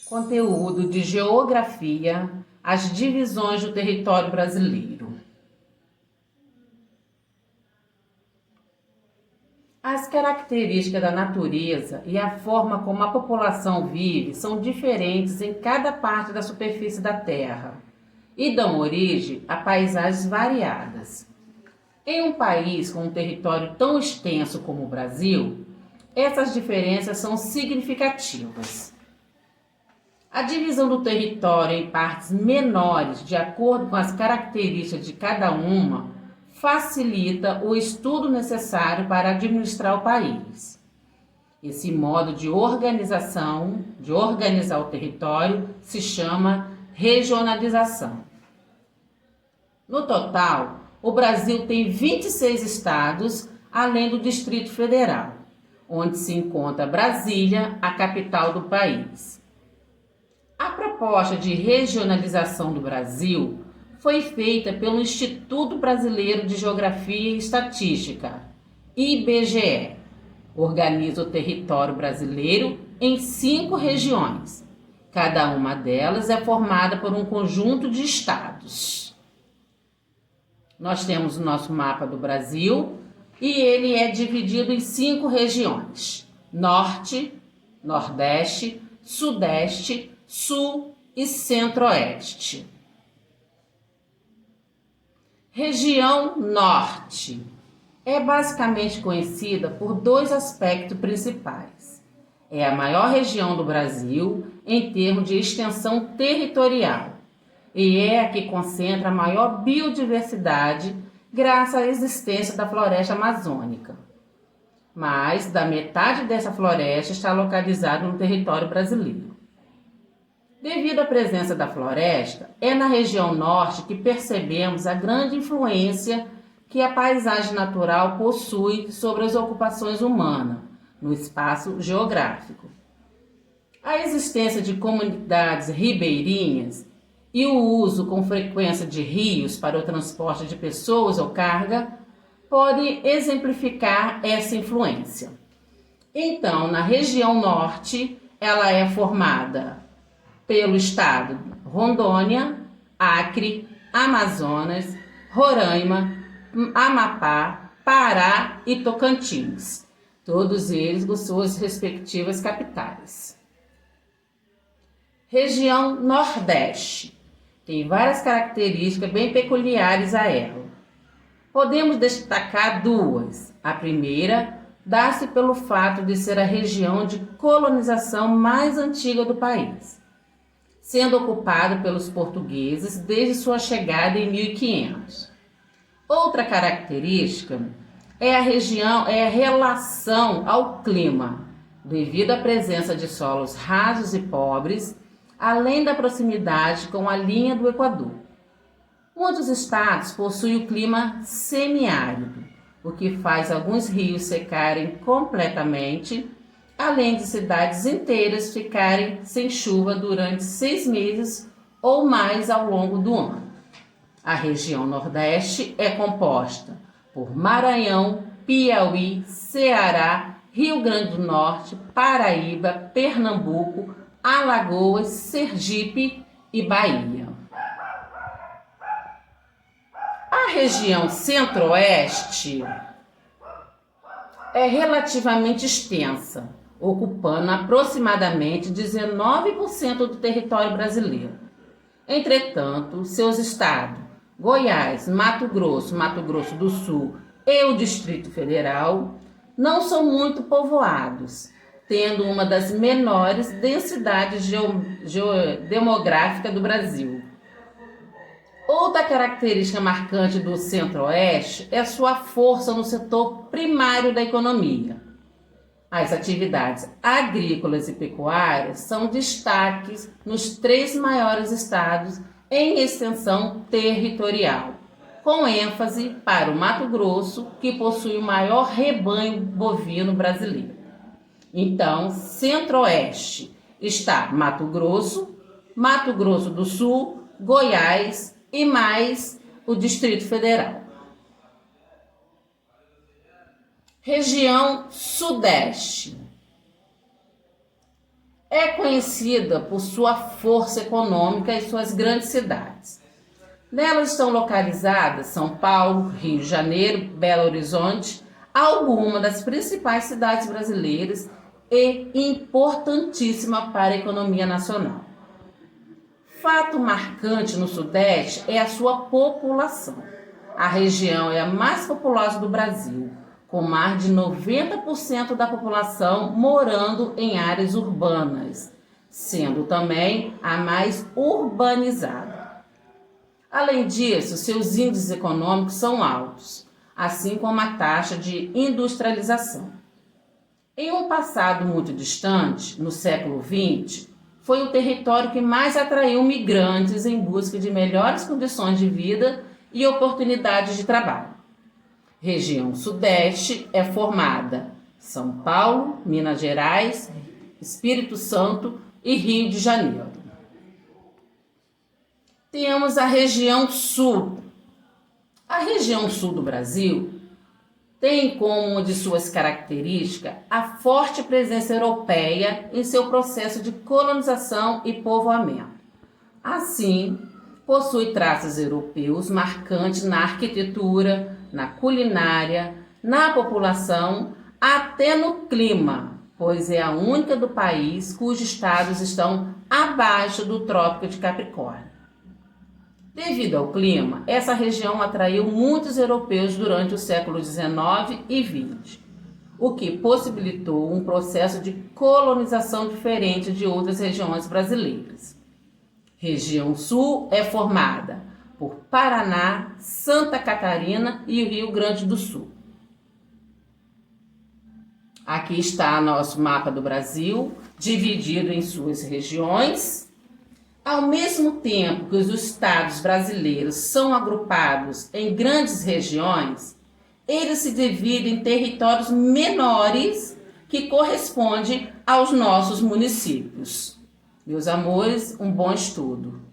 Conteúdo de Geografia, as divisões do território brasileiro. As características da natureza e a forma como a população vive são diferentes em cada parte da superfície da Terra e dão origem a paisagens variadas. Em um país com um território tão extenso como o Brasil, essas diferenças são significativas. A divisão do território em partes menores, de acordo com as características de cada uma, facilita o estudo necessário para administrar o país. Esse modo de organizar o território, se chama regionalização. No total, o Brasil tem 26 estados, além do Distrito Federal, onde se encontra Brasília, a capital do país. A proposta de regionalização do Brasil foi feita pelo Instituto Brasileiro de Geografia e Estatística, IBGE. Organiza o território brasileiro em 5 regiões. Cada uma delas é formada por um conjunto de estados. Nós temos o nosso mapa do Brasil e ele é dividido em 5 regiões: Norte, Nordeste, Sudeste, Sul e Centro-Oeste. Região Norte é basicamente conhecida por 2 aspectos principais. É a maior região do Brasil em termos de extensão territorial e é a que concentra a maior biodiversidade graças à existência da floresta amazônica. Mais da metade dessa floresta está localizada no território brasileiro. Devido à presença da floresta, é na região norte que percebemos a grande influência que a paisagem natural possui sobre as ocupações humanas no espaço geográfico. A existência de comunidades ribeirinhas e o uso com frequência de rios para o transporte de pessoas ou carga pode exemplificar essa influência. Então, na região norte, ela é formada pelo estado Rondônia, Acre, Amazonas, Roraima, Amapá, Pará e Tocantins, todos eles com suas respectivas capitais. Região Nordeste tem várias características bem peculiares a ela. Podemos destacar 2. A primeira dá-se pelo fato de ser a região de colonização mais antiga do país, sendo ocupado pelos portugueses desde sua chegada em 1500. Outra característica é a relação ao clima, devido à presença de solos rasos e pobres, além da proximidade com a linha do Equador. Muitos estados possuem o clima semiárido, o que faz alguns rios secarem completamente, além de cidades inteiras ficarem sem chuva durante 6 meses ou mais ao longo do ano. A região Nordeste é composta por Maranhão, Piauí, Ceará, Rio Grande do Norte, Paraíba, Pernambuco, Alagoas, Sergipe e Bahia. A região Centro-Oeste é relativamente extensa, ocupando aproximadamente 19% do território brasileiro. Entretanto, seus estados, Goiás, Mato Grosso do Sul e o Distrito Federal, não são muito povoados, tendo uma das menores densidades demográficas do Brasil. Outra característica marcante do Centro-Oeste é sua força no setor primário da economia. As atividades agrícolas e pecuárias são destaques nos 3 maiores estados em extensão territorial, com ênfase para o Mato Grosso, que possui o maior rebanho bovino brasileiro. Então, Centro-Oeste está Mato Grosso do Sul, Goiás e mais o Distrito Federal. Região Sudeste é conhecida por sua força econômica e suas grandes cidades. Nelas estão localizadas São Paulo, Rio de Janeiro, Belo Horizonte, algumas das principais cidades brasileiras e importantíssima para a economia nacional. Fato marcante no Sudeste é a sua população. A região é a mais populosa do Brasil, com mais de 90% da população morando em áreas urbanas, sendo também a mais urbanizada. Além disso, seus índices econômicos são altos, assim como a taxa de industrialização. Em um passado muito distante, no século XX, foi o território que mais atraiu migrantes em busca de melhores condições de vida e oportunidades de trabalho. Região Sudeste é formada São Paulo, Minas Gerais, Espírito Santo e Rio de Janeiro. Temos a região Sul. A região Sul do Brasil tem como uma de suas características a forte presença europeia em seu processo de colonização e povoamento. Assim, possui traços europeus marcantes na arquitetura, na culinária, na população, até no clima, pois é a única do país cujos estados estão abaixo do Trópico de Capricórnio. Devido ao clima, essa região atraiu muitos europeus durante o século XIX e XX, o que possibilitou um processo de colonização diferente de outras regiões brasileiras. Região Sul é formada por Paraná, Santa Catarina e o Rio Grande do Sul. Aqui está nosso mapa do Brasil, dividido em suas regiões. Ao mesmo tempo que os estados brasileiros são agrupados em grandes regiões, eles se dividem em territórios menores que correspondem aos nossos municípios. Meus amores, um bom estudo.